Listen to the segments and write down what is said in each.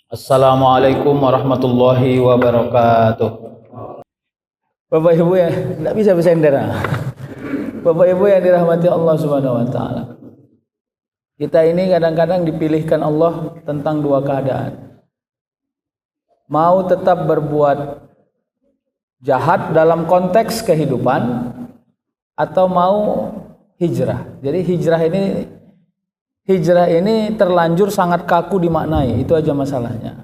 Assalamualaikum warahmatullahi wabarakatuh. Bapak Ibu ya, tidak bisa bersender. Bapak Ibu yang dirahmati Allah Subhanahu wa taala. Kita ini kadang-kadang dipilihkan Allah tentang dua keadaan. Mau tetap berbuat jahat dalam konteks kehidupan atau mau hijrah. Jadi hijrah ini terlanjur sangat kaku dimaknai, itu aja masalahnya.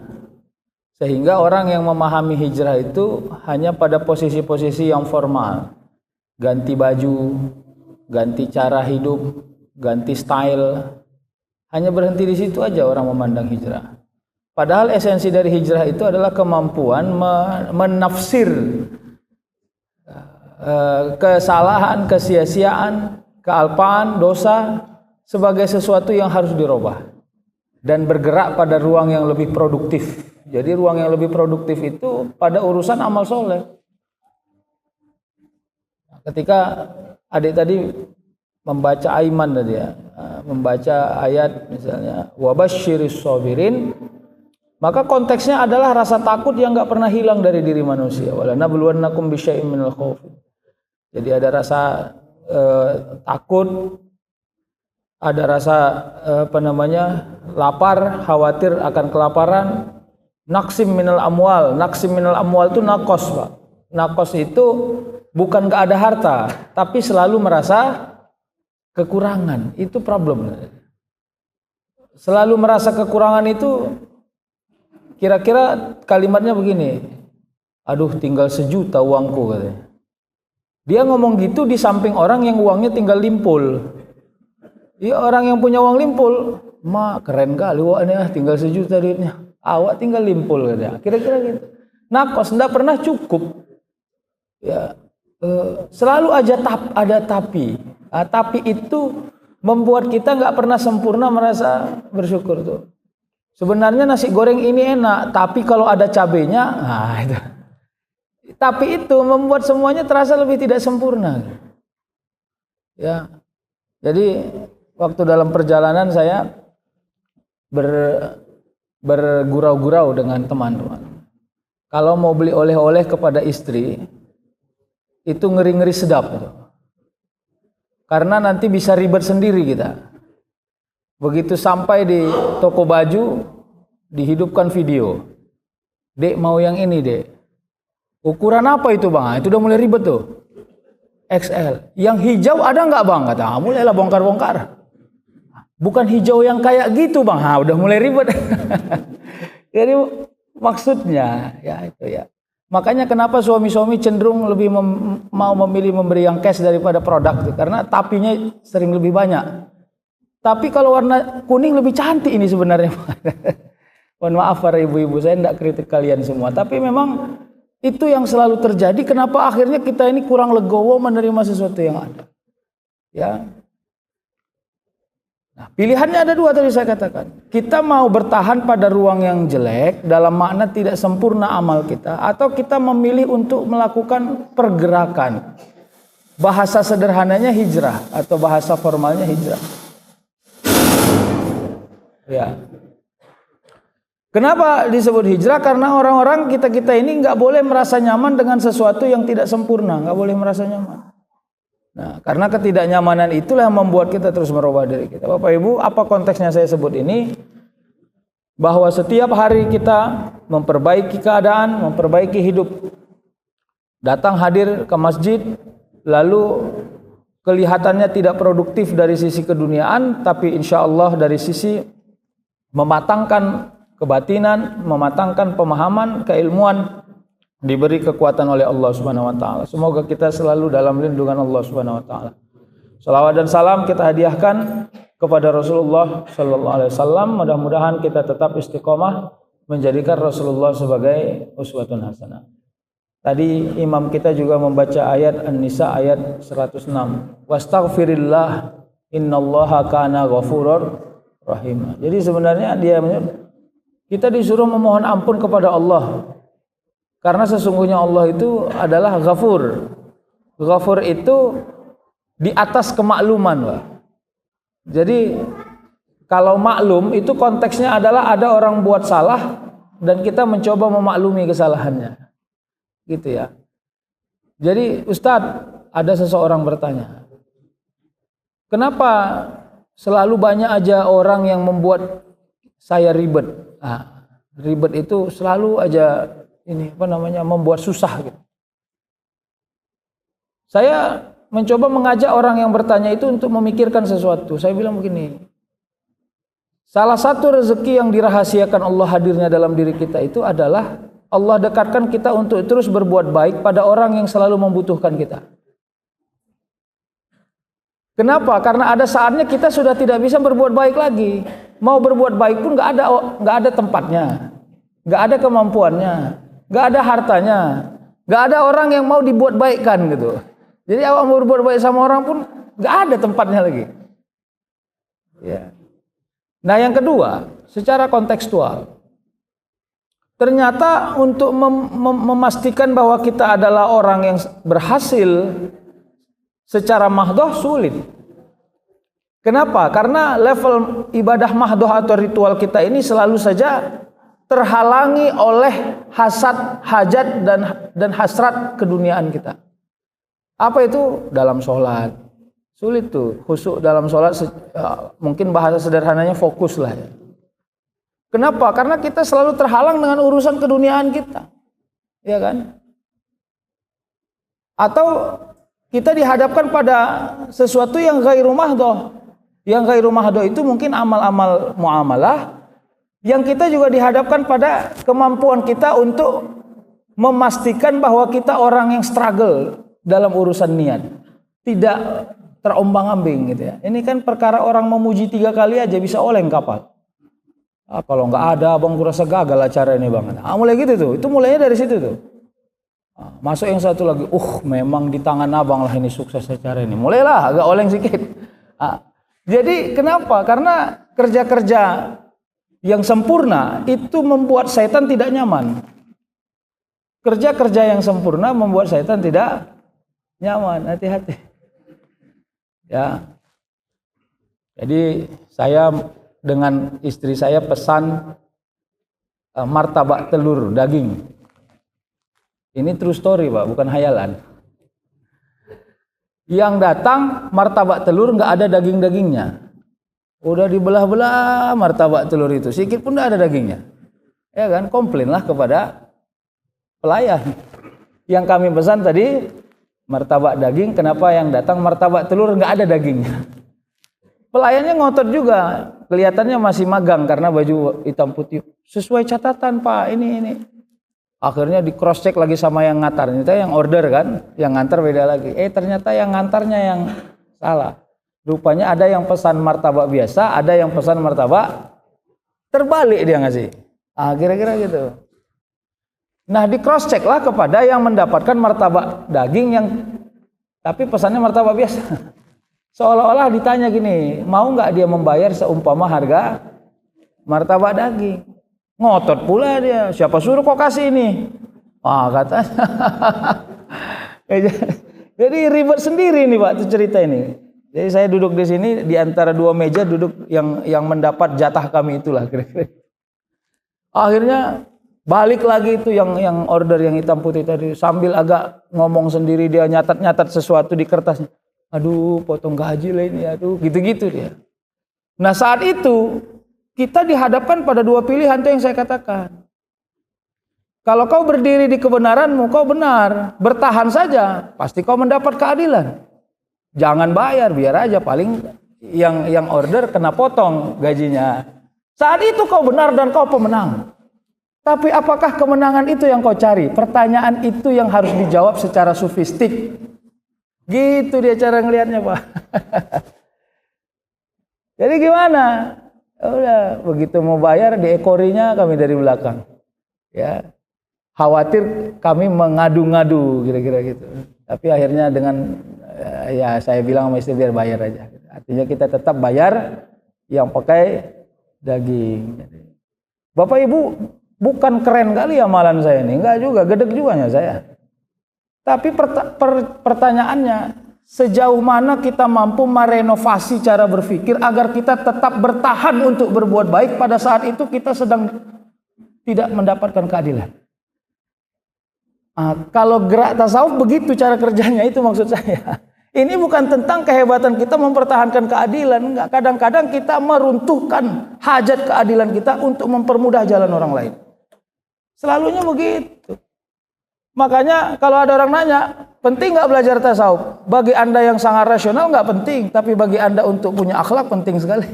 Sehingga orang yang memahami hijrah itu hanya pada posisi-posisi yang formal. Ganti baju, ganti cara hidup, ganti style. Hanya berhenti di situ aja orang memandang hijrah. Padahal esensi dari hijrah itu adalah kemampuan menafsir kesalahan, kesia-siaan, kealpaan, dosa sebagai sesuatu yang harus dirubah dan bergerak pada ruang yang lebih produktif. Jadi ruang yang lebih produktif itu pada urusan amal soleh. Ketika adik tadi membaca aiman tadi ya, membaca ayat misalnya wabasyiris sabirin, maka konteksnya adalah rasa takut yang enggak pernah hilang dari diri manusia. Wala nabluwannakum bisyai'in minal khauf. Jadi ada rasa takut, ada rasa lapar, khawatir akan kelaparan. Naksim minal amwal itu nakos, Pak. Nakos itu bukan gak ada harta, tapi selalu merasa kekurangan. Itu problem. Selalu merasa kekurangan itu kira-kira kalimatnya begini. Aduh, tinggal 1 juta uangku katanya. Dia ngomong gitu di samping orang yang uangnya tinggal limpul. Iya, orang yang punya uang limpul, keren kali uangnya, tinggal 1 juta duitnya. Awak tinggal limpul katanya. Kira-kira gitu. Nakos, enggak pernah cukup. Ya, selalu aja ada tapi. Nah, tapi itu membuat kita enggak pernah sempurna merasa bersyukur tuh. Sebenarnya nasi goreng ini enak, tapi kalau ada cabenya, itu. Tapi itu membuat semuanya terasa lebih tidak sempurna. Ya. Jadi waktu dalam perjalanan saya bergurau-gurau dengan teman-teman. Kalau mau beli oleh-oleh kepada istri, itu ngeri-ngeri sedap. Karena nanti bisa ribet sendiri kita. Begitu sampai di toko baju, dihidupkan video. Dek mau yang ini, Dek. Ukuran apa itu, Bang? Itu udah mulai ribet tuh. XL. Yang hijau ada nggak, Bang? Kata, mulailah bongkar-bongkar. Bukan hijau yang kayak gitu, Bang. Udah mulai ribet. Jadi maksudnya ya itu ya. Makanya kenapa suami-suami cenderung lebih mau memilih memberi yang cash daripada produk itu, karena tapinya sering lebih banyak. Tapi kalau warna kuning lebih cantik ini sebenarnya. Mohon maaf para ibu-ibu, saya tidak kritik kalian semua, tapi memang itu yang selalu terjadi. Kenapa akhirnya kita ini kurang legowo menerima sesuatu yang ada? Ya. Nah, pilihannya ada dua tadi saya katakan. Kita mau bertahan pada ruang yang jelek dalam makna tidak sempurna amal kita, atau kita memilih untuk melakukan pergerakan. Bahasa sederhananya hijrah atau bahasa formalnya hijrah. Ya. Kenapa disebut hijrah? Karena orang-orang kita ini nggak boleh merasa nyaman dengan sesuatu yang tidak sempurna, nggak boleh merasa nyaman. Nah, karena ketidaknyamanan itulah yang membuat kita terus merubah diri kita. Bapak Ibu, apa konteksnya saya sebut ini? Bahwa setiap hari kita memperbaiki keadaan, memperbaiki hidup. Datang hadir ke masjid, lalu kelihatannya tidak produktif dari sisi keduniaan, tapi insya Allah dari sisi mematangkan kebatinan, mematangkan pemahaman, keilmuan, diberi kekuatan oleh Allah Subhanahu wa taala. Semoga kita selalu dalam lindungan Allah Subhanahu wa taala. Salawat dan salam kita hadiahkan kepada Rasulullah sallallahu alaihi wasallam. Mudah-mudahan kita tetap istiqomah menjadikan Rasulullah sebagai uswatun hasanah. Tadi imam kita juga membaca ayat An-Nisa ayat 106. Wastaghfirillah innallaha kana ghafurur rahim. Jadi sebenarnya kita disuruh memohon ampun kepada Allah. Karena sesungguhnya Allah itu adalah Ghafur. Ghafur itu di atas kemakluman, Pak. Jadi kalau maklum itu konteksnya adalah ada orang buat salah, dan kita mencoba memaklumi kesalahannya. Gitu ya. Jadi Ustadz, ada seseorang bertanya, kenapa selalu banyak aja orang yang membuat saya ribet? Nah, ribet itu selalu aja membuat susah gitu. Saya mencoba mengajak orang yang bertanya itu untuk memikirkan sesuatu. Saya bilang begini, salah satu rezeki yang dirahasiakan Allah hadirnya dalam diri kita itu adalah Allah dekatkan kita untuk terus berbuat baik pada orang yang selalu membutuhkan kita. Kenapa? Karena ada saatnya kita sudah tidak bisa berbuat baik lagi. Mau berbuat baik pun nggak ada tempatnya, nggak ada kemampuannya, nggak ada hartanya, nggak ada orang yang mau dibuat baikkan gitu. Jadi awak mau berbuat baik sama orang pun nggak ada tempatnya lagi. Ya. Nah yang kedua, secara kontekstual, ternyata untuk memastikan bahwa kita adalah orang yang berhasil secara mahdoh sulit. Kenapa? Karena level ibadah mahdoh atau ritual kita ini selalu saja terhalangi oleh hasad, hajat dan hasrat keduniaan kita. Apa itu? Dalam sholat sulit tuh, khusyuk dalam sholat, mungkin bahasa sederhananya fokus lah ya. Kenapa? Karena kita selalu terhalang dengan urusan keduniaan kita, ya kan? Atau kita dihadapkan pada sesuatu yang ghairu mahdoh. Yang ghairu mahdoh itu mungkin amal-amal muamalah, yang kita juga dihadapkan pada kemampuan kita untuk memastikan bahwa kita orang yang struggle dalam urusan niat, tidak terombang-ambing gitu ya. Ini kan perkara orang memuji 3 kali aja bisa oleng kapal. Kalau nggak ada abang kurasa gagal acara ini bang. Mulai gitu tuh, itu mulainya dari situ tuh. Masuk yang satu lagi, memang di tangan abang lah ini sukses acara ini. Mulailah agak oleng sedikit. Jadi kenapa? Karena kerja-kerja yang sempurna itu membuat setan tidak nyaman. Kerja-kerja yang sempurna membuat setan tidak nyaman. Hati-hati. Ya. Jadi saya dengan istri saya pesan martabak telur daging. Ini true story Pak, bukan hayalan. Yang datang martabak telur nggak ada daging-dagingnya. Udah dibelah-belah martabak telur itu, sedikit pun nggak ada dagingnya. Ya kan, komplainlah kepada pelayan. Yang kami pesan tadi martabak daging, kenapa yang datang martabak telur nggak ada dagingnya? Pelayannya ngotot juga, kelihatannya masih magang karena baju hitam putih. Sesuai catatan Pak, ini. Akhirnya di cross check lagi sama yang ngantar. Ternyata yang order kan, yang ngantar beda lagi. Ternyata yang ngantarnya yang salah. Rupanya ada yang pesan martabak biasa, ada yang pesan martabak terbalik dia ngasih. Kira-kira gitu. Nah di cross check lah kepada yang mendapatkan martabak daging yang tapi pesannya martabak biasa. Seolah-olah ditanya gini, mau nggak dia membayar seumpama harga martabak daging? Ngotot pula dia, siapa suruh kok kasih ini? Katanya. Jadi ribet sendiri nih Pak, itu cerita ini. Jadi saya duduk di sini di antara 2 meja, duduk yang mendapat jatah kami itulah kira-kira. Akhirnya balik lagi itu yang order yang hitam putih tadi, sambil agak ngomong sendiri dia nyatat sesuatu di kertasnya. Aduh, potong gaji lah ini, aduh, gitu-gitu dia. Nah saat itu kita dihadapkan pada 2 pilihan itu yang saya katakan. Kalau kau berdiri di kebenaranmu, kau benar, bertahan saja, pasti kau mendapat keadilan. Jangan bayar, biar aja paling yang order kena potong gajinya. Saat itu kau benar dan kau pemenang. Tapi apakah kemenangan itu yang kau cari? Pertanyaan itu yang harus dijawab secara sofistik. Gitu dia cara ngelihatnya Pak. Jadi gimana? Udah begitu mau bayar diekorinya kami dari belakang. Ya. Khawatir kami mengadu-ngadu kira-kira gitu. Tapi akhirnya dengan ya saya bilang sama istri biar bayar aja. Artinya kita tetap bayar yang pakai daging. Bapak Ibu, bukan keren kali amalan saya ini, enggak juga, gedeg juga saya. Tapi pertanyaannya, sejauh mana kita mampu merenovasi cara berpikir agar kita tetap bertahan untuk berbuat baik pada saat itu kita sedang tidak mendapatkan keadilan. Kalau gerak tasawuf begitu cara kerjanya, itu maksud saya. Ini bukan tentang kehebatan kita mempertahankan keadilan, enggak. Kadang-kadang kita meruntuhkan hajat keadilan kita untuk mempermudah jalan orang lain. Selalunya begitu. Makanya kalau ada orang nanya, penting nggak belajar tasawuf? Bagi Anda yang sangat rasional nggak penting, tapi bagi Anda untuk punya akhlak penting sekali.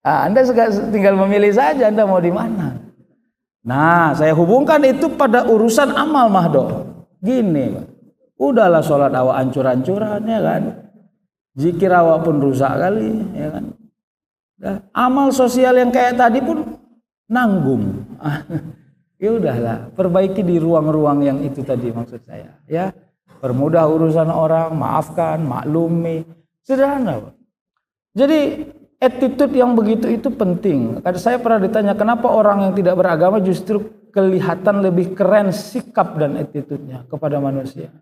Anda tinggal memilih saja Anda mau di mana. Nah, saya hubungkan itu pada urusan amal mahdoh. Gini, udahlah sholat awak ancur-ancuran, ya kan? Zikir awak pun rusak kali, ya kan? Amal sosial yang kayak tadi pun nanggung. Ya udahlah, perbaiki di ruang-ruang yang itu tadi maksud saya, ya. Permudah urusan orang, maafkan, maklumi, sederhana, Pak. Jadi attitude yang begitu itu penting. Karena saya pernah ditanya kenapa orang yang tidak beragama justru kelihatan lebih keren sikap dan attitude-nya kepada manusia.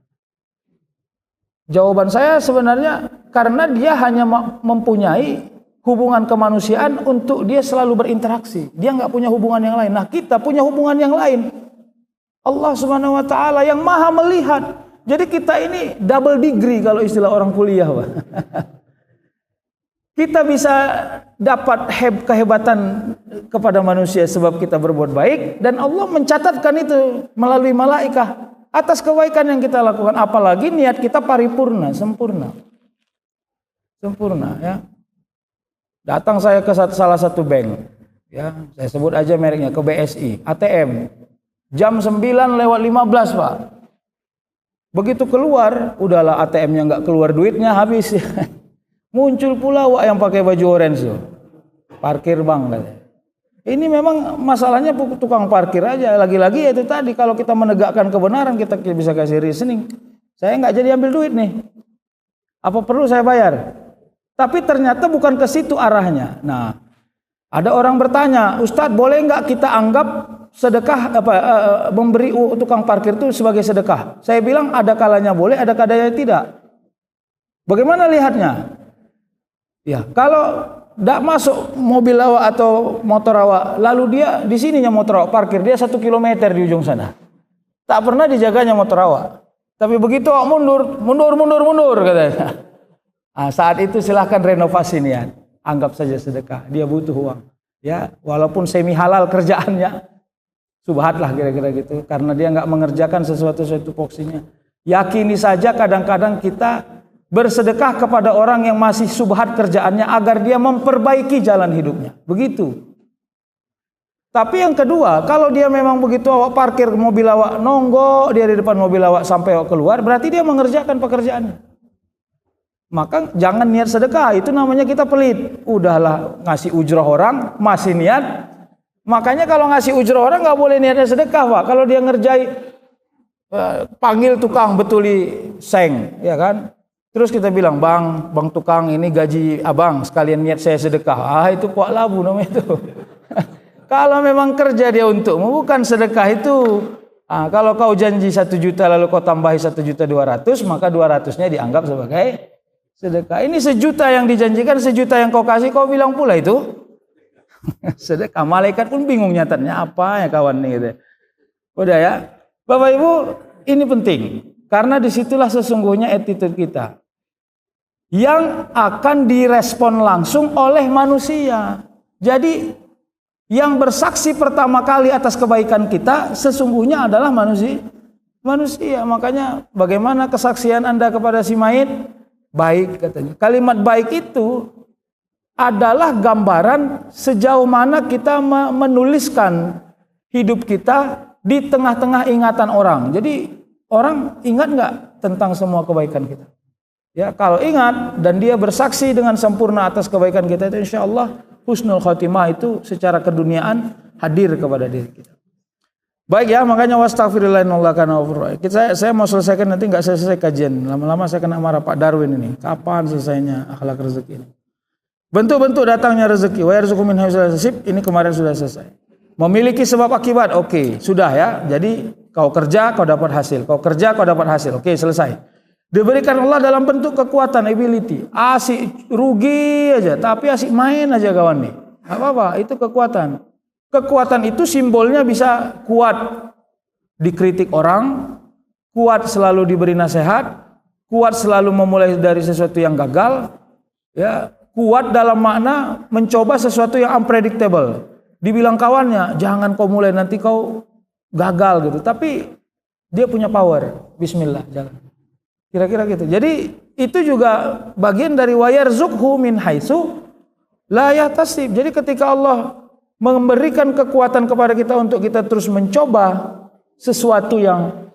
Jawaban saya sebenarnya karena dia hanya mempunyai hubungan kemanusiaan untuk dia selalu berinteraksi. Dia nggak punya hubungan yang lain. Nah, kita punya hubungan yang lain. Allah Subhanahu wa taala yang Maha melihat. Jadi kita ini double degree kalau istilah orang kuliah, Pak. Kita bisa dapat kehebatan kepada manusia sebab kita berbuat baik, dan Allah mencatatkan itu melalui malaikat atas kebaikan yang kita lakukan. Apalagi niat kita paripurna, sempurna. Sempurna, ya. Datang saya ke salah satu bank, ya, saya sebut aja mereknya, ke BSI, ATM. Jam 9:15, Pak. Begitu keluar, udahlah ATM-nya nggak keluar duitnya, habis. Muncul pula wak yang pakai baju orange tuh. Parkir bank katanya. Ini memang masalahnya tukang parkir aja. Lagi-lagi itu tadi, kalau kita menegakkan kebenaran kita bisa kasih reasoning. Saya nggak jadi ambil duit nih. Apa perlu saya bayar? Tapi ternyata bukan ke situ arahnya. Nah, ada orang bertanya, Ustadz boleh nggak kita anggap sedekah memberi tukang parkir itu sebagai sedekah? Saya bilang ada kalanya boleh, ada kalanya tidak. Bagaimana lihatnya? Ya, kalau tidak masuk mobil awak atau motor awak, lalu dia di sininya motor awak parkir, dia 1 kilometer di ujung sana. Tak pernah dijaganya motor awak. Tapi begitu awak mundur katanya. Nah, saat itu silahkan renovasi niat. Anggap saja sedekah. Dia butuh uang. Ya, walaupun semi halal kerjaannya, subhatlah kira-kira gitu. Karena dia nggak mengerjakan sesuatu poksinya. Yakini saja kadang-kadang kita bersedekah kepada orang yang masih subhat kerjaannya agar dia memperbaiki jalan hidupnya. Begitu. Tapi yang kedua, kalau dia memang begitu awak parkir mobil awak, nonggo dia di depan mobil awak sampai awak keluar, berarti dia mengerjakan pekerjaannya. Maka jangan niat sedekah, itu namanya kita pelit. Udahlah ngasih ujrah orang, masih niat. Makanya kalau ngasih ujrah orang nggak boleh niatnya sedekah, Pak. Kalau dia ngerjai, panggil tukang betuli seng, ya kan? Terus kita bilang, bang tukang ini gaji abang, sekalian niat saya sedekah. Itu puak labu namanya itu. Kalau memang kerja dia untukmu, bukan sedekah itu. Kalau kau janji 1 juta lalu kau tambahi 1.200.000, maka 200-nya dianggap sebagai sedekah. Ini 1 juta yang dijanjikan, 1 juta yang kau kasih, kau bilang pula itu sedekah. Malaikat pun bingung nyatatnya apa ya kawan nih gitu. Udah ya, Bapak Ibu, ini penting. Karena disitulah sesungguhnya attitude kita yang akan direspon langsung oleh manusia. Jadi yang bersaksi pertama kali atas kebaikan kita sesungguhnya adalah manusia. Makanya bagaimana kesaksian Anda kepada si mayit? Baik katanya. Kalimat baik itu adalah gambaran sejauh mana kita menuliskan hidup kita di tengah-tengah ingatan orang. Jadi orang ingat nggak tentang semua kebaikan kita? Ya, kalau ingat dan dia bersaksi dengan sempurna atas kebaikan kita, itu insya Allah husnul khotimah itu secara keduniaan hadir kepada diri kita. Baik ya, makanya wastaghfirullahaladzim kana ghafur. Saya mau selesaikan, nanti nggak selesai kajian. Lama-lama saya kena marah Pak Darwin ini. Kapan selesainya akhlak rezeki ini? Bentuk-bentuk datangnya rezeki. Wa yarzuqu min haitsu la yahtasib. Ini kemarin sudah selesai. Memiliki sebab akibat, oke, sudah ya. Jadi kau kerja, kau dapat hasil. Kau kerja, kau dapat hasil. Oke, selesai. Diberikan Allah dalam bentuk kekuatan, ability. Asik rugi aja, tapi asik main aja kawan nih. Gak apa-apa, itu kekuatan. Kekuatan itu simbolnya bisa kuat dikritik orang, kuat selalu diberi nasihat, kuat selalu memulai dari sesuatu yang gagal, ya, kuat dalam makna mencoba sesuatu yang unpredictable. Dibilang kawannya, jangan kau mulai nanti kau gagal gitu. Tapi dia punya power. Bismillah, jangan. Kira-kira gitu. Jadi itu juga bagian dari wayarzukhu min haitsu la yahtasib. Jadi ketika Allah memberikan kekuatan kepada kita untuk kita terus mencoba sesuatu yang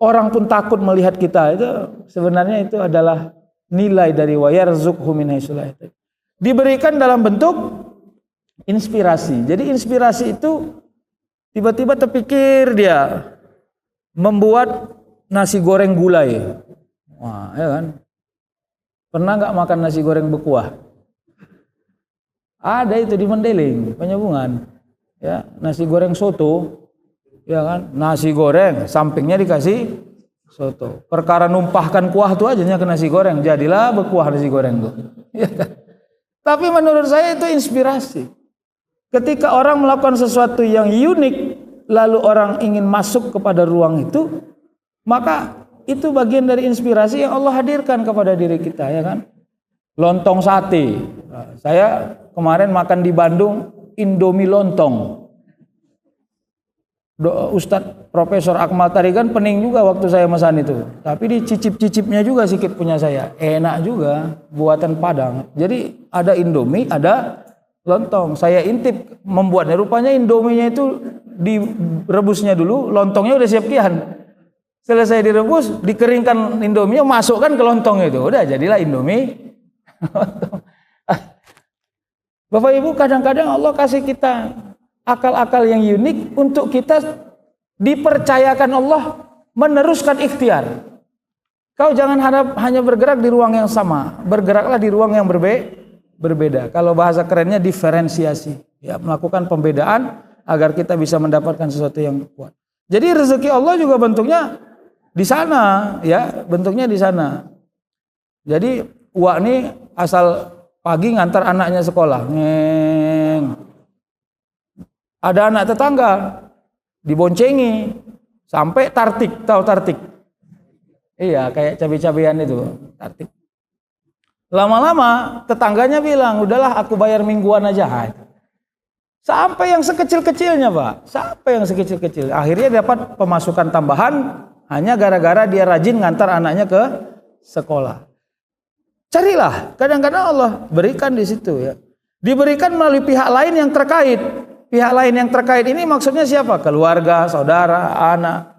orang pun takut melihat kita, itu sebenarnya itu adalah nilai dari wayarzukhu min haitsu la yahtasib. Diberikan dalam bentuk inspirasi. Jadi inspirasi itu tiba-tiba terpikir dia membuat nasi goreng gulai. Wah, ya kan? Pernah nggak makan nasi goreng berkuah? Ada itu di Mendeling, Penyambungan. Ya, nasi goreng soto, ya kan? Nasi goreng, sampingnya dikasih soto. Perkara numpahkan kuah tuh aja ke nasi goreng, jadilah berkuah nasi goreng tuh. Ya kan? Tapi menurut saya itu inspirasi. Ketika orang melakukan sesuatu yang unik, lalu orang ingin masuk kepada ruang itu, maka itu bagian dari inspirasi yang Allah hadirkan kepada diri kita, ya kan? Lontong sate. Saya kemarin makan di Bandung Indomie lontong. Ustadz Profesor Akmal Tarigan pening juga waktu saya pesan itu. Tapi dicicip-cicipnya juga sedikit punya saya. Enak juga, buatan Padang. Jadi ada Indomie, ada lontong. Saya intip membuatnya. Rupanya Indominya itu direbusnya dulu, lontongnya udah siap kian. Selesai direbus, dikeringkan Indominya, masukkan ke lontong itu. Udah jadilah Indomie. Bapak Ibu, kadang-kadang Allah kasih kita akal-akal yang unik untuk kita dipercayakan Allah meneruskan ikhtiar. Kau jangan harap hanya bergerak di ruang yang sama, bergeraklah di ruang yang berbeda. Kalau bahasa kerennya diferensiasi, ya, melakukan pembedaan agar kita bisa mendapatkan sesuatu yang kuat. Jadi rezeki Allah juga bentuknya di sana, ya, bentuknya di sana. Jadi Wak ini asal pagi ngantar anaknya sekolah, ada anak tetangga diboncengi sampai Tartik, tahu Tartik? Iya, kayak cabai-cabean itu, Tartik. Lama-lama tetangganya bilang, udahlah aku bayar mingguan aja. Sampai yang sekecil-kecilnya, Pak. Sampai yang sekecil-kecil. Akhirnya dapat pemasukan tambahan hanya gara-gara dia rajin ngantar anaknya ke sekolah. Carilah, kadang-kadang Allah berikan di situ, ya. Diberikan melalui pihak lain yang terkait. Pihak lain yang terkait ini maksudnya siapa? Keluarga, saudara, anak.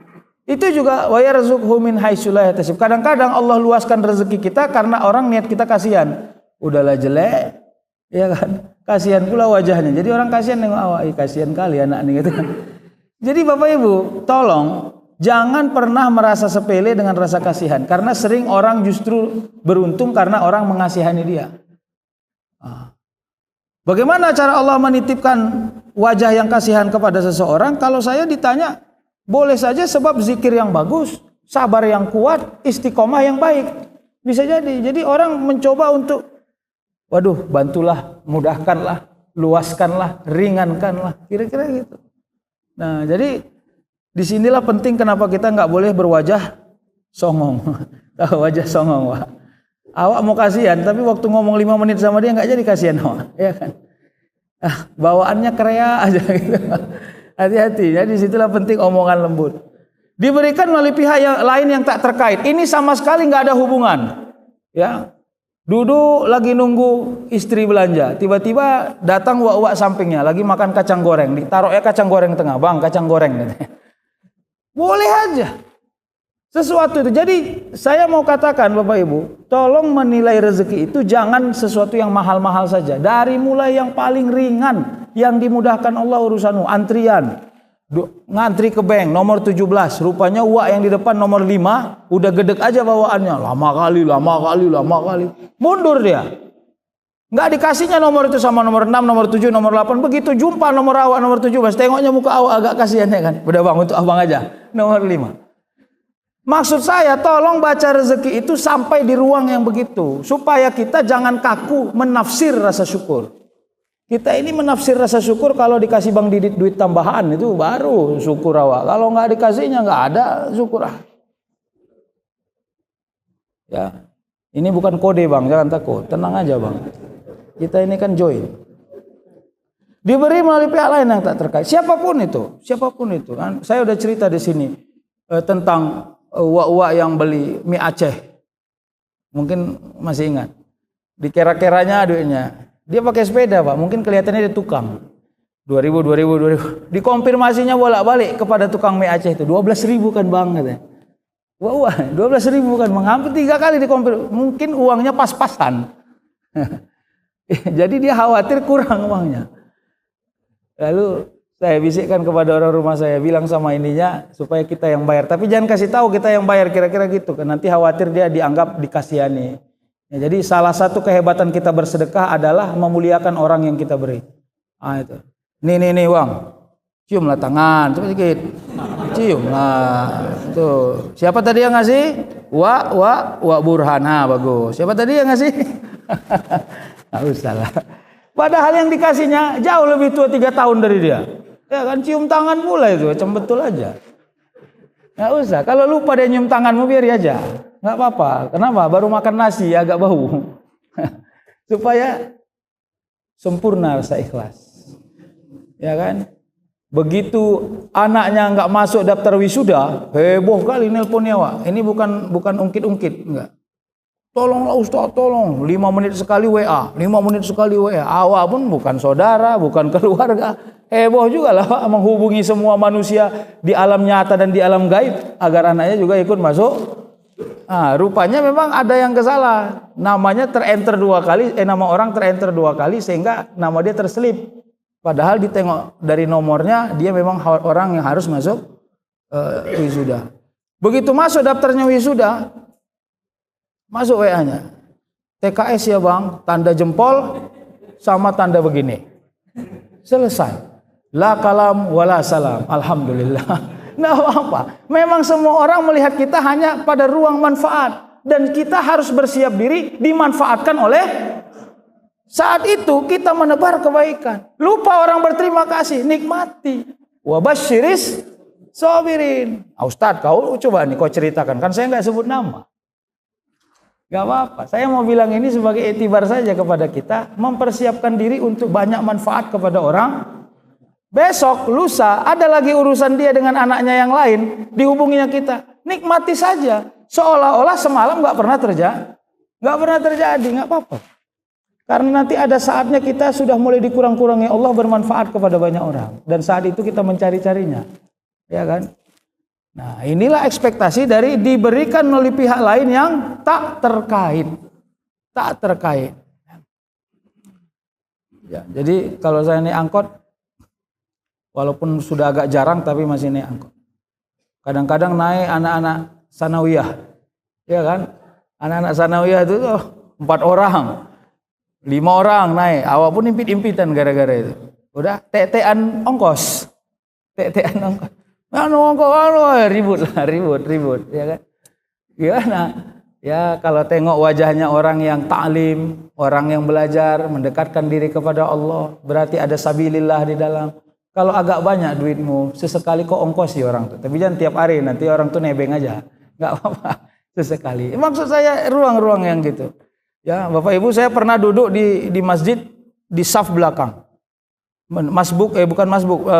Itu juga wayarzukhu min haitsu la yahtasib. Kadang-kadang Allah luaskan rezeki kita karena orang niat kita kasihan. Udahlah jelek, ya kan? Kasihan pula wajahnya. Jadi orang kasihan nengok awak, kasihan kali anak ini gitu kan. Jadi Bapak Ibu, tolong jangan pernah merasa sepele dengan rasa kasihan, karena sering orang justru beruntung karena orang mengasihani dia. Bagaimana cara Allah menitipkan wajah yang kasihan kepada seseorang? Kalau saya ditanya, boleh saja sebab zikir yang bagus, sabar yang kuat, istiqomah yang baik. Bisa jadi. Jadi orang mencoba untuk, waduh, bantulah, mudahkanlah, luaskanlah, ringankanlah, kira-kira gitu. Nah, jadi disinilah penting kenapa kita nggak boleh berwajah songong. Wajah songong, Wak. Awak mau kasihan, tapi waktu ngomong 5 menit sama dia nggak jadi kasihan, Wak. Ya kan? Bawaannya kreak aja gitu. Hati-hati. Jadi disitulah penting omongan lembut. Diberikan melalui pihak yang lain yang tak terkait. Ini sama sekali nggak ada hubungan. Ya, duduk lagi nunggu istri belanja, tiba-tiba datang wak-wak sampingnya lagi makan kacang goreng, ditaruhnya kacang goreng tengah, bang kacang goreng. Boleh aja sesuatu itu. Jadi saya mau katakan Bapak Ibu, tolong menilai rezeki itu jangan sesuatu yang mahal-mahal saja. Dari mulai yang paling ringan, yang dimudahkan Allah urusanmu, antrian. Ngantri ke bank nomor 17, rupanya uak yang di depan nomor 5 udah gedek aja bawaannya, lama kali mundur dia, nggak dikasihnya nomor itu sama nomor 6, nomor 7, nomor 8. Begitu jumpa nomor awak nomor 17, tengoknya muka awak agak kasihan, ya kan, udah bang untuk abang aja nomor 5. Maksud saya tolong baca rezeki itu sampai di ruang yang begitu, supaya kita jangan kaku menafsir rasa syukur. Kita ini menafsir rasa syukur kalau dikasih Bang Didit duit tambahan itu baru syukur awak. Kalau nggak dikasihnya nggak ada syukur. Ya, ini bukan kode Bang, jangan takut, tenang aja Bang. Kita ini kan join. Diberi melalui pihak lain yang tak terkait. Siapapun itu kan. Saya udah cerita di sini tentang uak-uak yang beli mie Aceh. Mungkin masih ingat. Dikera-keranya duitnya. Dia pakai sepeda Pak, mungkin kelihatannya dia tukang. 2000. Dikonfirmasinya bolak-balik kepada tukang mie Aceh itu. 12.000 kan Bang katanya. Wah, 12.000 kan Bang. Hampir 3 kali dikonfirmasi. Mungkin uangnya pas-pasan. Jadi dia khawatir kurang uangnya. Lalu saya bisikkan kepada orang rumah saya, bilang sama ininya supaya kita yang bayar. Tapi jangan kasih tahu kita yang bayar, kira-kira gitu kan. Nanti khawatir dia dianggap dikasihani. Ya, jadi salah satu kehebatan kita bersedekah adalah memuliakan orang yang kita beri. Itu. Nih uang. Ciumlah tangan, coba sedikit. Ciumlah. Tuh. Siapa tadi yang ngasih? Wa Burhan. Bagus. Siapa tadi yang ngasih? Nggak usah lah. Padahal yang dikasihnya jauh lebih tua 3 tahun dari dia. Ya kan cium tangan pula itu, macam betul aja. Nggak usah. Kalau lupa dia nyium tanganmu biar aja. Nggak apa-apa. Kenapa? Baru makan nasi agak bau. Supaya sempurna rasa ikhlas. Ya kan? Begitu anaknya nggak masuk daftar wisuda, heboh kali nelponnya Wak. Ini bukan ungkit-ungkit, enggak. Tolonglah Ustaz, tolong. 5 menit sekali WA, 5 menit sekali WA. Awak pun bukan saudara, bukan keluarga. Heboh juga lah Pak, menghubungi semua manusia di alam nyata dan di alam gaib agar anaknya juga ikut masuk. Rupanya memang ada yang kesalah. Namanya terenter 2 kali, nama orang terenter 2 kali sehingga nama dia terselip. Padahal ditengok dari nomornya dia memang orang yang harus masuk wisuda. Begitu masuk daftarnya wisuda, masuk WA-nya. TKS ya Bang, tanda jempol sama tanda begini. Selesai. La kalam wala salam. Alhamdulillah. Nah apa? Memang semua orang melihat kita hanya pada ruang manfaat dan kita harus bersiap diri dimanfaatkan oleh saat itu kita menebar kebaikan. Lupa orang berterima kasih, nikmati. Wa basyiris sabirin. Ustaz, kau coba nih kau ceritakan, kan saya nggak sebut nama. Gak apa-apa. Saya mau bilang ini sebagai etibar saja kepada kita, mempersiapkan diri untuk banyak manfaat kepada orang. Besok, lusa, ada lagi urusan dia dengan anaknya yang lain, dihubunginya kita. Nikmati saja. Seolah-olah semalam gak pernah terjadi. Gak apa-apa. Karena nanti ada saatnya kita sudah mulai dikurang-kurangi Allah bermanfaat kepada banyak orang. Dan saat itu kita mencari-carinya. Ya kan? Nah inilah ekspektasi dari diberikan oleh pihak lain yang tak terkait. Tak terkait. Ya, jadi kalau saya naik angkot, walaupun sudah agak jarang tapi masih naik angkot. Kadang-kadang naik anak-anak sanawiyah. Ya kan? Anak-anak sanawiyah itu 4 orang. 5 orang naik, awak pun impit-impitan gara-gara itu. Udah tetean ongkos. Ribut, ya kan? Gimana? Ya kalau tengok wajahnya orang yang ta'lim, orang yang belajar, mendekatkan diri kepada Allah, berarti ada sabilillah di dalam. Kalau agak banyak duitmu, sesekali kok ongkosi orang tuh. Tapi jangan tiap hari, nanti orang tuh nebeng aja. Enggak apa-apa, sesekali. Maksud saya ruang-ruang yang gitu. Ya, Bapak Ibu, saya pernah duduk di masjid di saf belakang.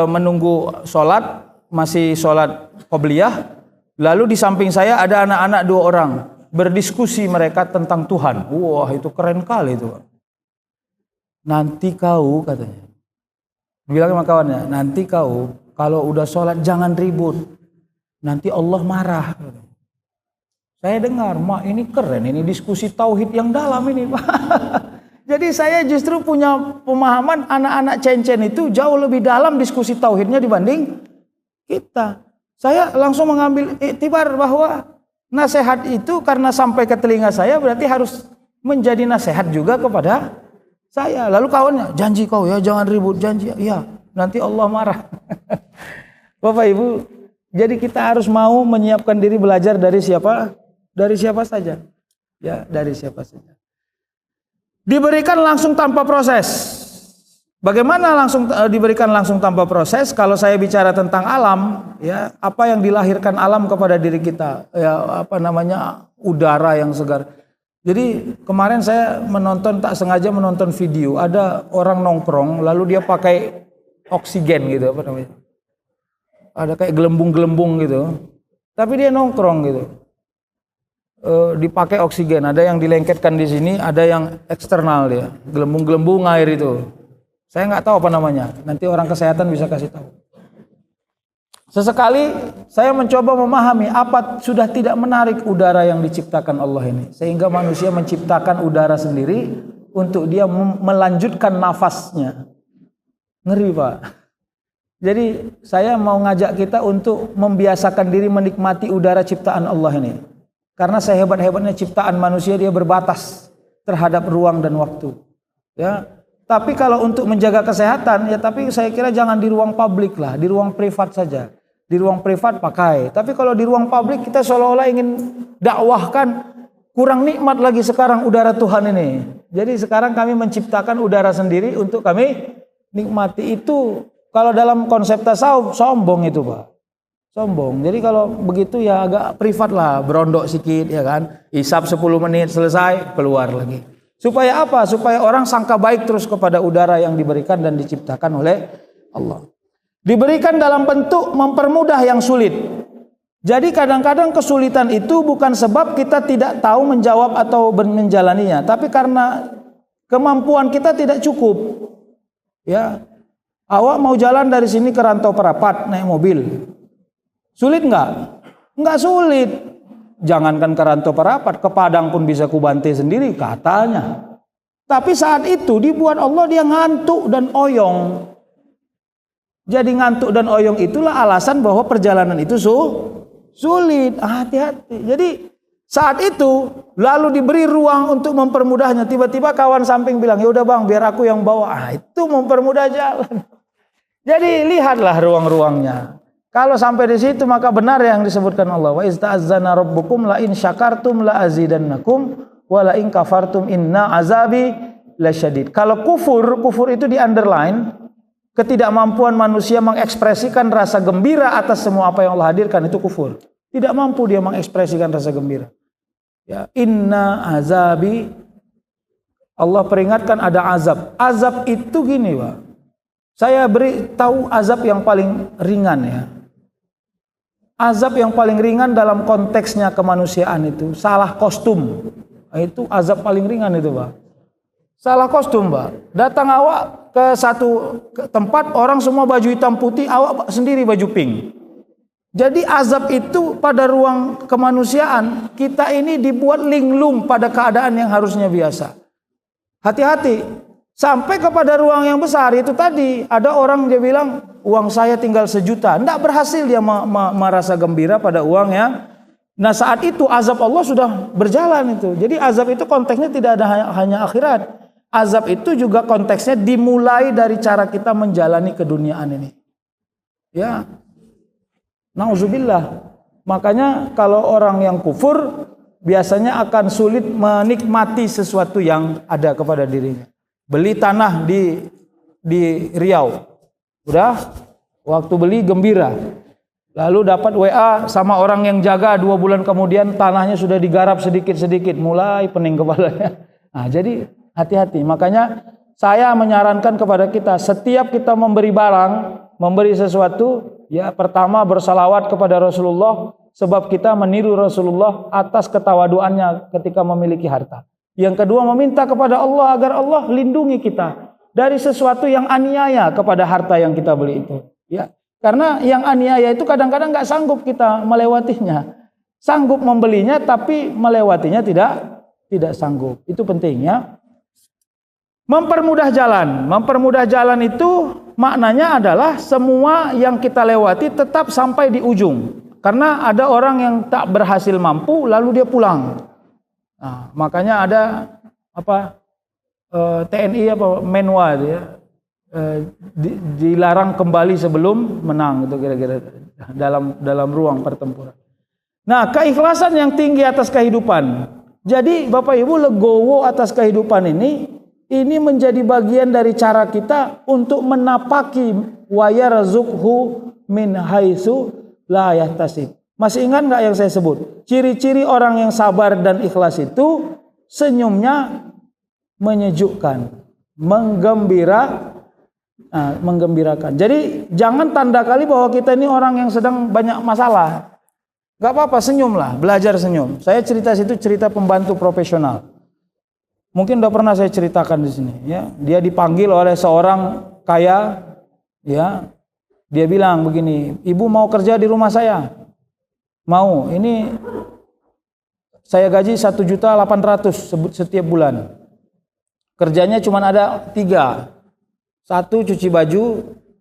Menunggu sholat, masih sholat qobliyah. Lalu di samping saya ada anak-anak 2 orang berdiskusi mereka tentang Tuhan. Wah, itu keren kali itu. Nanti kau katanya, bilang sama kawannya, nanti kau kalau udah sholat jangan ribut. Nanti Allah marah. Saya dengar, mak ini keren, ini diskusi tauhid yang dalam ini. Jadi saya justru punya pemahaman anak-anak cencen itu jauh lebih dalam diskusi tauhidnya dibanding kita. Saya langsung mengambil iktibar bahwa nasihat itu karena sampai ke telinga saya berarti harus menjadi nasihat juga kepada saya. Lalu kawannya, janji kau ya jangan ribut, janji. Ya, nanti Allah marah. Bapak Ibu, jadi kita harus mau menyiapkan diri belajar dari siapa? Dari siapa saja. Ya, dari siapa saja. Diberikan langsung tanpa proses. Bagaimana langsung diberikan langsung tanpa proses? Kalau saya bicara tentang alam, ya, apa yang dilahirkan alam kepada diri kita, ya, apa namanya, udara yang segar. Jadi kemarin saya tak sengaja menonton video, ada orang nongkrong, lalu dia pakai oksigen gitu, apa namanya? Ada kayak gelembung-gelembung gitu, tapi dia nongkrong gitu. Dipakai oksigen, ada yang dilengketkan di sini, ada yang eksternal dia, gelembung-gelembung air itu. Saya nggak tahu apa namanya, nanti orang kesehatan bisa kasih tahu. Sesekali saya mencoba memahami apa sudah tidak menarik udara yang diciptakan Allah ini, sehingga manusia menciptakan udara sendiri untuk dia melanjutkan nafasnya. Ngeri, Pak. Jadi saya mau ngajak kita untuk membiasakan diri menikmati udara ciptaan Allah ini. Karena sehebat-hebatnya ciptaan manusia, dia berbatas terhadap ruang dan waktu. Ya. Tapi kalau untuk menjaga kesehatan, ya tapi saya kira jangan di ruang publik lah, di ruang privat saja. Di ruang privat pakai. Tapi kalau di ruang publik kita seolah-olah ingin dakwahkan, kurang nikmat lagi sekarang udara Tuhan ini. Jadi sekarang kami menciptakan udara sendiri untuk kami nikmati. Itu kalau dalam konsep tasawuf sombong itu, Pak. Sombong. Jadi kalau begitu ya agak privat lah, berondok sedikit ya kan. Hisab 10 menit selesai, keluar lagi. Supaya apa? Supaya orang sangka baik terus kepada udara yang diberikan dan diciptakan oleh Allah. Diberikan dalam bentuk mempermudah yang sulit. Jadi kadang-kadang kesulitan itu bukan sebab kita tidak tahu menjawab atau menjalaninya, tapi karena kemampuan kita tidak cukup. Ya, awak mau jalan dari sini ke Rantau Perapat naik mobil, sulit nggak? Nggak sulit. Jangankan ke Rantau Perapat, ke Padang pun bisa kubantai sendiri katanya. Tapi saat itu dibuat Allah dia ngantuk dan oyong. Jadi ngantuk dan oyong itulah alasan bahwa perjalanan itu sulit. Hati-hati. Jadi saat itu lalu diberi ruang untuk mempermudahnya. Tiba-tiba kawan samping bilang, ya udah bang, biar aku yang bawa. Itu mempermudah jalan. Jadi lihatlah ruang-ruangnya. Kalau sampai di situ maka benar yang disebutkan Allah. Wa ista'azzana rabbukum la in syakartum la azidannakum wa la in kafartum inna azabi lasyadid. Kalau kufur itu di underline, ketidakmampuan manusia mengekspresikan rasa gembira atas semua apa yang Allah hadirkan, itu kufur. Tidak mampu dia mengekspresikan rasa gembira. Ya, inna azabi, Allah peringatkan ada azab. Azab itu gini, Pak. Saya beri tahu azab yang paling ringan ya. Azab yang paling ringan dalam konteksnya kemanusiaan itu salah kostum. Itu azab paling ringan itu, Pak. Salah kostum, Pak. Datang awak ke satu tempat, orang semua baju hitam putih, awak sendiri baju pink. Jadi azab itu pada ruang kemanusiaan, kita ini dibuat linglung pada keadaan yang harusnya biasa. Hati-hati. Sampai kepada ruang yang besar itu tadi, ada orang dia bilang, uang saya tinggal 1 juta. Tidak berhasil dia merasa gembira pada uang yang. Nah saat itu azab Allah sudah berjalan itu. Jadi azab itu konteksnya tidak ada hanya akhirat. Azab itu juga konteksnya dimulai dari cara kita menjalani keduniaan ini. Ya, nauzubillah. Makanya kalau orang yang kufur biasanya akan sulit menikmati sesuatu yang ada kepada dirinya. Beli tanah di Riau, udah waktu beli gembira, lalu dapat WA sama orang yang jaga 2 bulan kemudian tanahnya sudah digarap sedikit-sedikit, mulai pening kepalanya. Nah jadi hati-hati. Makanya saya menyarankan kepada kita, setiap kita memberi barang, memberi sesuatu, ya pertama bersalawat kepada Rasulullah, sebab kita meniru Rasulullah atas ketawaduannya ketika memiliki harta. Yang kedua meminta kepada Allah agar Allah lindungi kita dari sesuatu yang aniaya kepada harta yang kita beli itu. Ya, karena yang aniaya itu kadang-kadang nggak sanggup kita melewatinya. Sanggup membelinya tapi melewatinya tidak sanggup. Itu pentingnya. Mempermudah jalan. Mempermudah jalan itu maknanya adalah semua yang kita lewati tetap sampai di ujung. Karena ada orang yang tak berhasil mampu lalu dia pulang. Nah, makanya ada TNI Menwa ya, dilarang kembali sebelum menang itu kira-kira dalam ruang pertempuran. Nah, keikhlasan yang tinggi atas kehidupan. Jadi Bapak Ibu legowo atas kehidupan ini Ini menjadi bagian dari cara kita untuk menapaki wa yarzuqhu min haitsu la yahtasib. Masih ingat nggak yang saya sebut? Ciri-ciri orang yang sabar dan ikhlas itu senyumnya menyejukkan, menggembirakan. Jadi jangan tanda kali bahwa kita ini orang yang sedang banyak masalah. Gak apa-apa, senyumlah, belajar senyum. Saya cerita situ cerita pembantu profesional. Mungkin udah pernah saya ceritakan di sini. Ya, dia dipanggil oleh seorang kaya. Ya, dia bilang begini, ibu mau kerja di rumah saya? Mau. Ini saya gaji 1.800.000 setiap bulan. Kerjanya cuma ada 3. 1 cuci baju,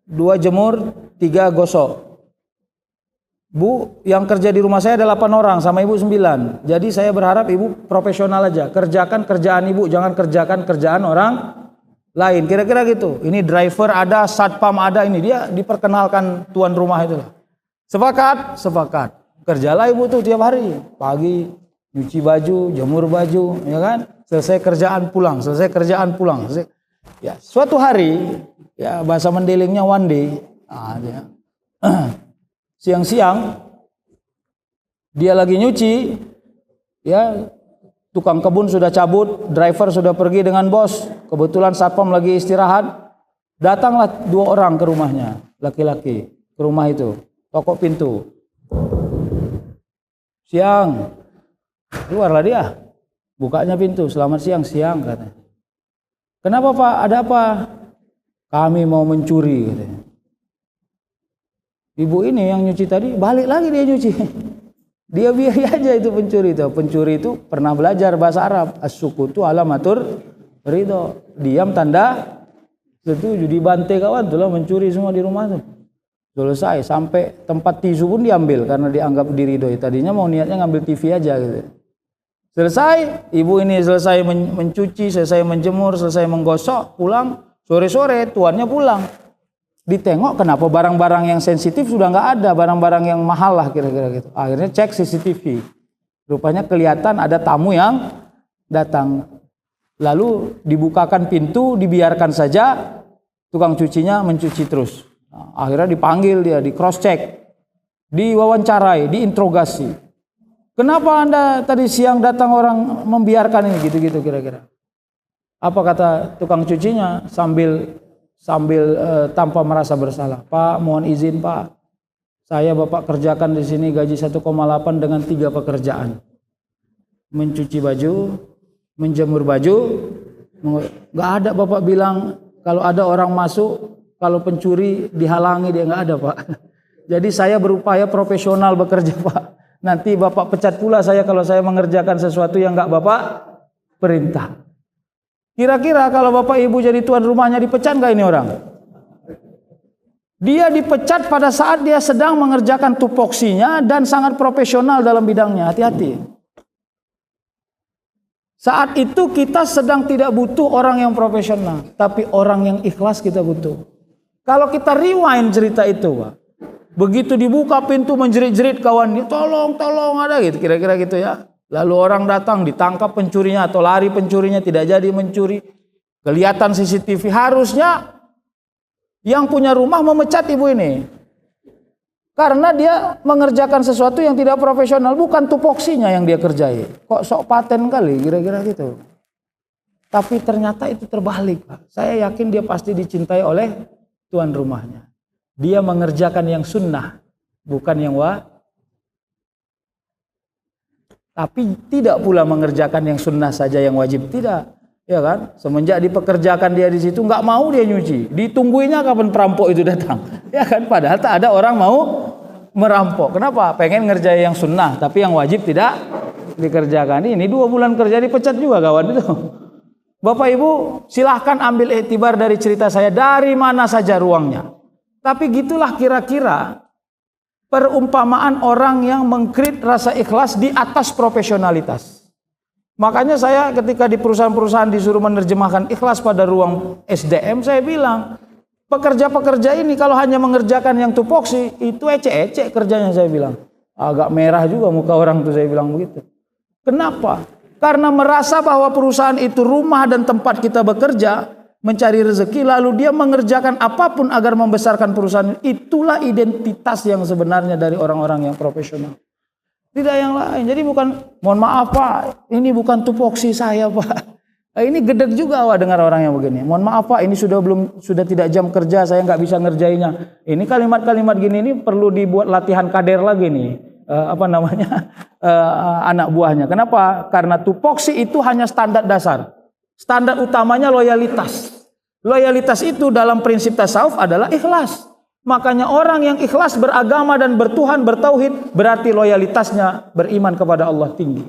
2 jemur, 3 gosok. Bu, yang kerja di rumah saya ada 8 orang, sama ibu 9. Jadi saya berharap ibu profesional aja. Kerjakan kerjaan ibu, jangan kerjakan kerjaan orang lain. Kira-kira gitu. Ini driver ada, satpam ada, ini dia diperkenalkan tuan rumah itu. Sepakat? Sepakat. Kerjalah ibu tuh tiap hari. Pagi nyuci baju, jemur baju, ya kan? Selesai kerjaan pulang, selesai kerjaan pulang. Selesai. Ya, suatu hari, ya bahasa mendelingnya one day, siang-siang dia lagi nyuci, ya tukang kebun sudah cabut, driver sudah pergi dengan bos, kebetulan satpam lagi istirahat, datanglah 2 orang ke rumahnya, laki-laki ke rumah itu, tokok pintu. Siang, keluarlah dia, bukanya pintu, selamat siang, siang katanya. Kenapa Pak? Ada apa? Kami mau mencuri katanya. Ibu ini yang nyuci tadi balik lagi dia nyuci. Dia biarin aja itu pencuri itu. Pencuri itu pernah belajar bahasa Arab. As-sukutu alamatur ridho. Diam tanda setuju. Dibantai kawan tuh lah mencuri semua di rumah tuh. Selesai sampai tempat tisu pun diambil karena dianggap diridhoi. Tadinya mau niatnya ngambil TV aja gitu. Selesai, ibu ini selesai mencuci, selesai menjemur, selesai menggosok, pulang. Sore-sore tuannya pulang. Ditengok kenapa barang-barang yang sensitif sudah nggak ada, barang-barang yang mahal lah kira-kira gitu. Akhirnya cek CCTV. Rupanya kelihatan ada tamu yang datang. Lalu dibukakan pintu, dibiarkan saja tukang cucinya mencuci terus. Nah, akhirnya dipanggil dia, di cross check, diwawancarai, diinterogasi. Kenapa Anda tadi siang datang orang membiarkan ini gitu-gitu kira-kira? Apa kata tukang cucinya sambil tanpa merasa bersalah? Pak, mohon izin Pak, saya Bapak kerjakan di sini gaji 1,8 dengan 3 pekerjaan. Mencuci baju, menjemur baju, nggak ada Bapak bilang kalau ada orang masuk, kalau pencuri dihalangi, dia nggak ada Pak. Jadi saya berupaya profesional bekerja Pak. Nanti Bapak pecat pula saya kalau saya mengerjakan sesuatu yang nggak Bapak perintah. Kira-kira kalau Bapak Ibu jadi tuan rumahnya dipecat nggak ini orang? Dia dipecat pada saat dia sedang mengerjakan tupoksinya dan sangat profesional dalam bidangnya. Hati-hati. Saat itu kita sedang tidak butuh orang yang profesional, tapi orang yang ikhlas kita butuh. Kalau kita rewind cerita itu, Pak, begitu dibuka pintu menjerit-jerit kawan, tolong ada gitu, kira-kira gitu ya. Lalu orang datang, ditangkap pencurinya atau lari pencurinya, tidak jadi mencuri. Kelihatan CCTV, harusnya yang punya rumah memecat ibu ini. Karena dia mengerjakan sesuatu yang tidak profesional, bukan tupoksinya yang dia kerjai. Kok sok paten kali, kira-kira gitu. Tapi ternyata itu terbalik, Pak. Saya yakin dia pasti dicintai oleh tuan rumahnya. Dia mengerjakan yang sunnah, bukan yang tapi tidak pula mengerjakan yang sunnah saja yang wajib, tidak, ya kan? Semenjak dipekerjakan dia di situ nggak mau dia nyuci, ditungguinya kapan perampok itu datang, ya kan? Padahal tak ada orang mau merampok. Kenapa? Pengen ngerjain yang sunnah, tapi yang wajib tidak dikerjakan. Ini 2 bulan kerja dipecat juga kawan itu. Bapak Ibu silahkan ambil iktibar dari cerita saya dari mana saja ruangnya. Tapi gitulah kira-kira perumpamaan orang yang mengkrit rasa ikhlas di atas profesionalitas. Makanya saya ketika di perusahaan-perusahaan disuruh menerjemahkan ikhlas pada ruang SDM, saya bilang, pekerja-pekerja ini kalau hanya mengerjakan yang tupoksi, itu ecek-ecek kerjanya, saya bilang. Agak merah juga muka orang tuh, saya bilang begitu. Kenapa? Karena merasa bahwa perusahaan itu rumah dan tempat kita bekerja, mencari rezeki, lalu dia mengerjakan apapun agar membesarkan perusahaan. Itulah identitas yang sebenarnya dari orang-orang yang profesional. Tidak yang lain. Jadi bukan, mohon maaf Pak, ini bukan tupoksi saya Pak. Ini gedeg juga Wak dengar orang yang begini. Mohon maaf Pak, ini sudah tidak jam kerja, saya nggak bisa ngerjainnya. Ini kalimat-kalimat gini ini perlu dibuat latihan kader lagi nih. Anak buahnya. Kenapa? Karena tupoksi itu hanya standar dasar. Standar utamanya loyalitas. Loyalitas itu dalam prinsip tasawuf adalah ikhlas. Makanya orang yang ikhlas beragama dan bertuhan, bertauhid, berarti loyalitasnya beriman kepada Allah tinggi.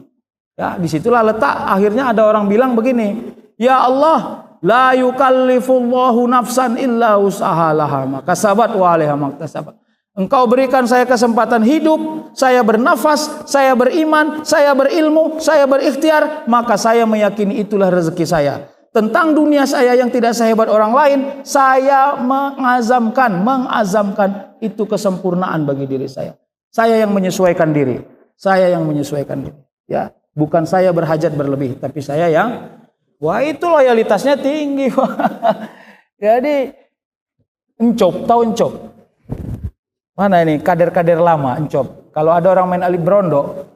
Ya, disitulah letak akhirnya ada orang bilang begini, ya Allah, la yukallifullahu nafsan illa usaha laha ma kasabat wa 'alaiha ma iktasabat. Engkau berikan saya kesempatan hidup, saya bernafas, saya beriman, saya berilmu, saya berikhtiar, maka saya meyakini itulah rezeki saya. Tentang dunia saya yang tidak sehebat orang lain, saya mengazamkan itu kesempurnaan bagi diri saya. Saya yang menyesuaikan diri. Saya yang menyesuaikan diri. Ya, bukan saya berhajat berlebih, tapi saya yang, wah itu loyalitasnya tinggi. Jadi, encop, tahu encop? Mana ini kader-kader lama encop. Kalau ada orang main alif brondo,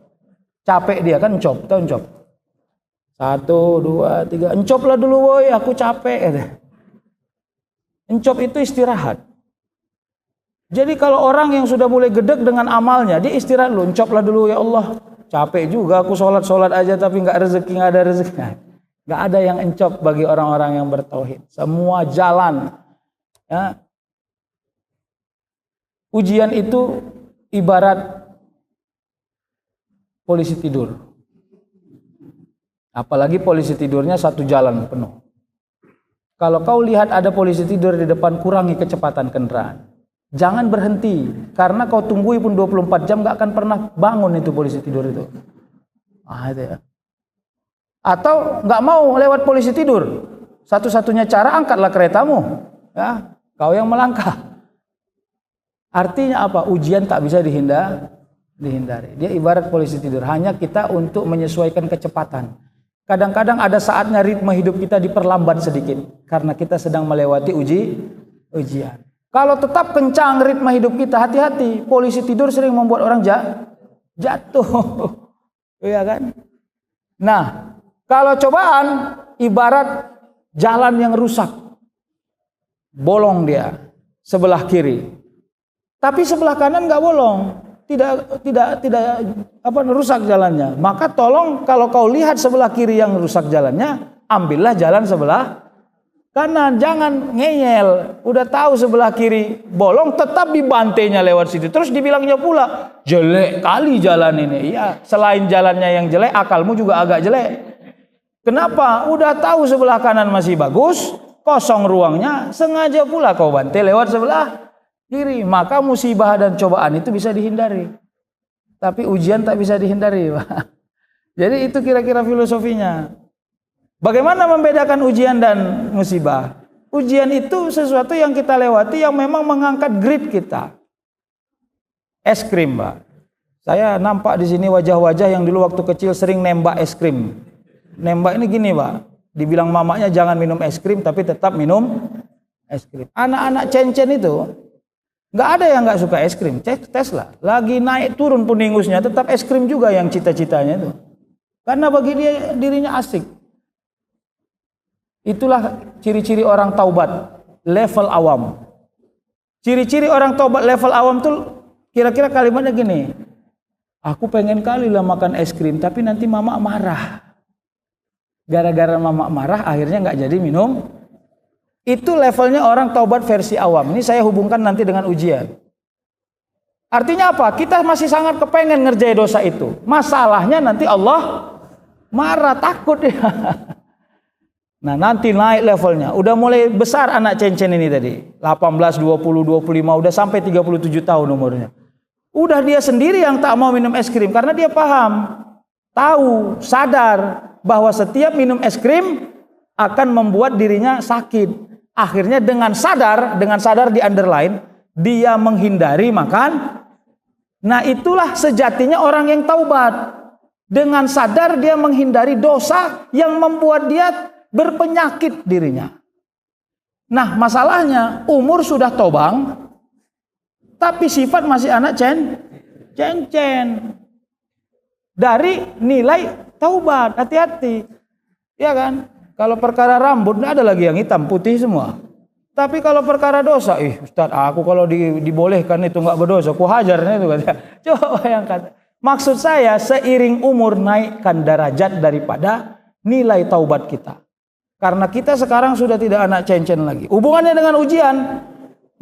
capek dia kan encop, tahu encop? 1, 2, 3, encop lah dulu woi, aku capek. Encop itu istirahat. Jadi kalau orang yang sudah mulai gedek dengan amalnya, dia istirahat dulu, encop lah dulu ya Allah. Capek juga aku sholat aja tapi nggak ada rezeki. Nggak ada yang encop bagi orang-orang yang bertauhid. Semua jalan. Ya. Ujian itu ibarat polisi tidur. Apalagi polisi tidurnya satu jalan penuh. Kalau kau lihat ada polisi tidur di depan, kurangi kecepatan kendaraan. Jangan berhenti, karena kau tunggui pun 24 jam gak akan pernah bangun itu polisi tidur itu. Itu ya. Atau gak mau lewat polisi tidur, satu-satunya cara angkatlah keretamu. Ya, kau yang melangkah. Artinya apa? Ujian tak bisa dihindari. Dia ibarat polisi tidur, hanya kita untuk menyesuaikan kecepatan. Kadang-kadang ada saatnya ritme hidup kita diperlambat sedikit karena kita sedang melewati ujian. Kalau tetap kencang ritme hidup kita, hati-hati. Polisi tidur sering membuat orang jatuh. Iya kan? Nah, kalau cobaan ibarat jalan yang rusak. Bolong dia sebelah kiri. Tapi sebelah kanan nggak bolong. Tidak rusak jalannya. Maka tolong kalau kau lihat sebelah kiri yang rusak jalannya, ambillah jalan sebelah kanan. Jangan ngeyel. Udah tahu sebelah kiri bolong, tetap dibantainya lewat situ. Terus dibilangnya pula, jelek kali jalan ini. Iya, selain jalannya yang jelek, akalmu juga agak jelek. Kenapa? Udah tahu sebelah kanan masih bagus, kosong ruangnya, sengaja pula kau bantai lewat sebelah kiri. Maka musibah dan cobaan itu bisa dihindari, tapi ujian tak bisa dihindari. Jadi itu kira-kira filosofinya. Bagaimana membedakan ujian dan musibah? Ujian itu sesuatu yang kita lewati yang memang mengangkat grade kita. Es krim, Pak. Saya nampak di sini wajah-wajah yang dulu waktu kecil sering nembak es krim. Nembak ini gini, Pak. Dibilang mamanya jangan minum es krim, tapi tetap minum es krim. Anak-anak cencen itu nggak ada yang nggak suka es krim. Tes lah. Lagi naik turun pun ingusnya, tetap es krim juga yang cita-citanya itu. Karena bagi dia dirinya asik. Itulah ciri-ciri orang taubat level awam. Ciri-ciri orang taubat level awam tuh kira-kira kalimatnya gini. Aku pengen kali lah makan es krim, tapi nanti mama marah. Gara-gara mama marah, akhirnya nggak jadi minum. Itu levelnya orang taubat versi awam. Ini saya hubungkan nanti dengan ujian. Artinya apa? Kita masih sangat kepengen ngerjain dosa itu. Masalahnya nanti Allah marah, takut ya. Nah nanti naik levelnya. Udah mulai besar anak cencen ini tadi. 18, 20, 25, udah sampai 37 tahun umurnya. Udah dia sendiri yang tak mau minum es krim. Karena dia paham, tahu, sadar bahwa setiap minum es krim akan membuat dirinya sakit. Akhirnya dengan sadar di underline, dia menghindari makan. Nah itulah sejatinya orang yang taubat. Dengan sadar dia menghindari dosa yang membuat dia berpenyakit dirinya. Nah, masalahnya umur sudah tobang, tapi sifat masih anak cen-cen. Dari nilai taubat, hati-hati. Ya kan? Kalau perkara rambut nggak ada lagi yang hitam, putih semua. Tapi kalau perkara dosa, Ustaz, aku kalau dibolehkan itu nggak berdosa, aku hajarnya itu kata. Coba bayangkan. Maksud saya, seiring umur naikkan derajat daripada nilai taubat kita. Karena kita sekarang sudah tidak anak cen-cen lagi. Hubungannya dengan ujian,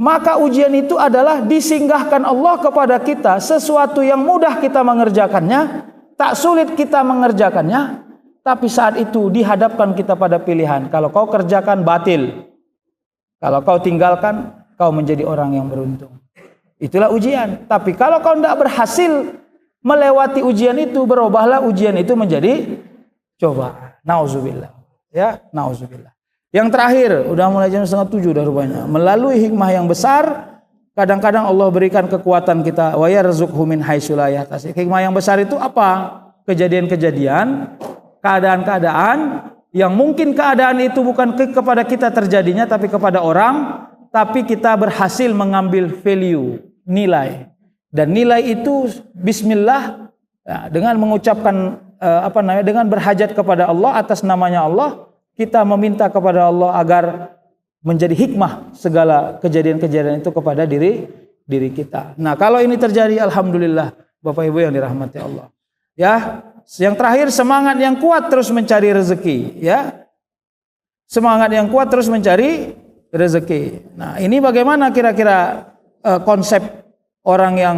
maka ujian itu adalah disinggahkan Allah kepada kita sesuatu yang mudah kita mengerjakannya, tak sulit kita mengerjakannya, tapi saat itu dihadapkan kita pada pilihan. Kalau kau kerjakan, batil. Kalau kau tinggalkan, kau menjadi orang yang beruntung. Itulah ujian. Tapi kalau kau tidak berhasil melewati ujian itu, berubahlah ujian itu menjadi coba. Nauzubillah. Ya, nauzubillah. Yang terakhir, udah mulai jam 6:30 dah rupanya. Melalui hikmah yang besar, kadang-kadang Allah berikan kekuatan kita. Wa yarzuqhu min haitsu la yahtasib. Hikmah yang besar itu apa? Kejadian-kejadian, keadaan-keadaan yang mungkin keadaan itu bukan kepada kita terjadinya, tapi kepada orang, tapi kita berhasil mengambil value, nilai. Dan nilai itu bismillah, ya, dengan mengucapkan dengan berhajat kepada Allah atas namanya Allah, kita meminta kepada Allah agar menjadi hikmah segala kejadian-kejadian itu kepada diri kita. Nah, kalau ini terjadi, alhamdulillah, Bapak Ibu yang dirahmati Allah. Ya, yang terakhir, semangat yang kuat terus mencari rezeki, ya. Semangat yang kuat terus mencari rezeki. Nah, ini bagaimana kira-kira konsep orang yang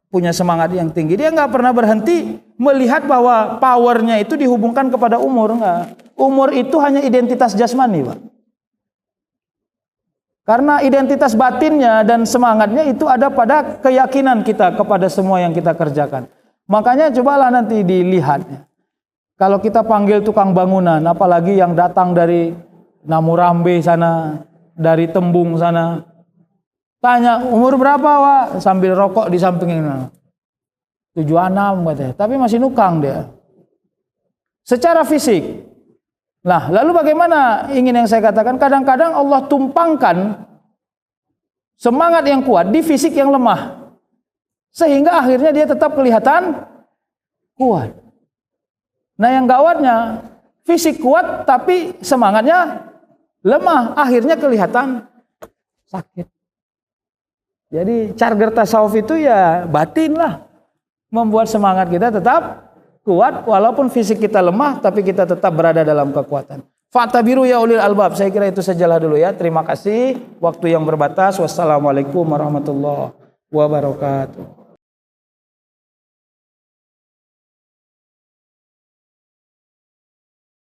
punya semangat yang tinggi? Dia nggak pernah berhenti melihat bahwa powernya itu dihubungkan kepada umur. Enggak. Umur itu hanya identitas jasmani, Pak. Karena identitas batinnya dan semangatnya itu ada pada keyakinan kita kepada semua yang kita kerjakan. Makanya cobalah nanti dilihat. Kalau kita panggil tukang bangunan, apalagi yang datang dari Namurambe sana, dari Tembung sana, tanya umur berapa, Wak? Sambil rokok di sampingnya. 76 katanya. Tapi masih nukang dia. Secara fisik. Nah, lalu bagaimana ingin yang saya katakan? Kadang-kadang Allah tumpangkan semangat yang kuat di fisik yang lemah. Sehingga akhirnya dia tetap kelihatan kuat. Nah, yang gawatnya, fisik kuat tapi semangatnya lemah. Akhirnya kelihatan sakit. Jadi charger tasawuf itu ya batin lah. Membuat semangat kita tetap kuat walaupun fisik kita lemah, tapi kita tetap berada dalam kekuatan. Fa'tabiru ya ulil albab. Saya kira itu sajalah dulu ya. Terima kasih. Waktu yang berbatas. Wassalamualaikum warahmatullahi wabarakatuh.